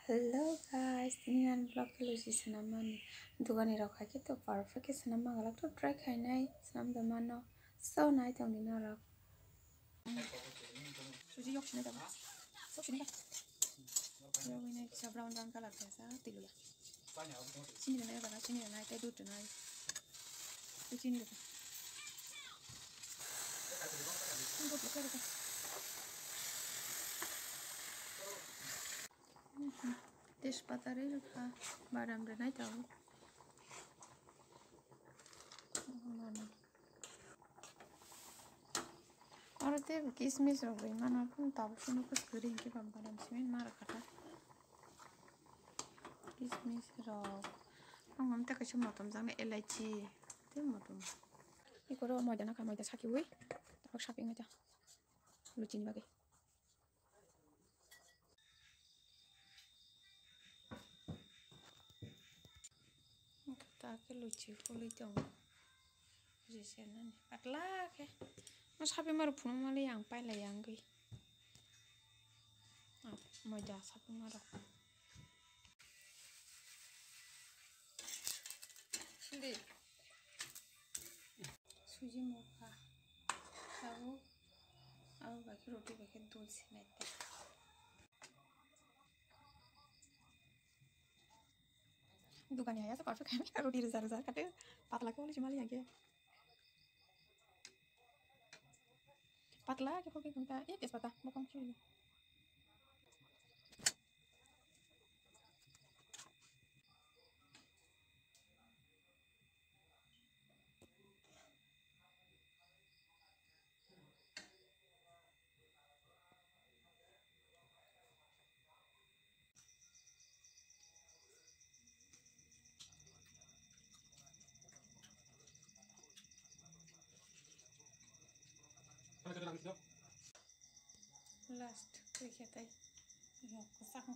Hello guys, ini kan vlog ke lucu senama nih. Duga nih rok aja tuh perfect senama galak tuh try kayak nai senam demano. So nai tong di narak. Suji yok sini dah. So sini dah. Yo ini bisa brown color biasa tilu ya. Sini dah nai baga sini dah nai teh dulu nai. Itu sini dah. Tunggu buka dah. तेजपत्ता रे रखा बादाम रे नहीं ताऊ और ते किसमिस रो गई माना अपन ताऊ सुनो कुछ करें के बादाम से में मार खाता किसमिस रो हम तक कुछ मतम जाने इलायची ते मतम ये करो मैदा ना का मैदा साकी हुई तो शॉपिंग में जा लुचिनी बाकी ताकि लुची फुली दong जैसे ना पतला के mas sapi maru puno mali yang pai lah yang gui mau jah sapi maru sini suji mocha tahu aku bagi roti bagi dul sini दुकान आया तो परफेक्ट है रोटी रजा काटे पतला को वाली चमाली आगे पतला के खोके घंटा ये किस पता वो कौन सी last koy khetay mo ko sakha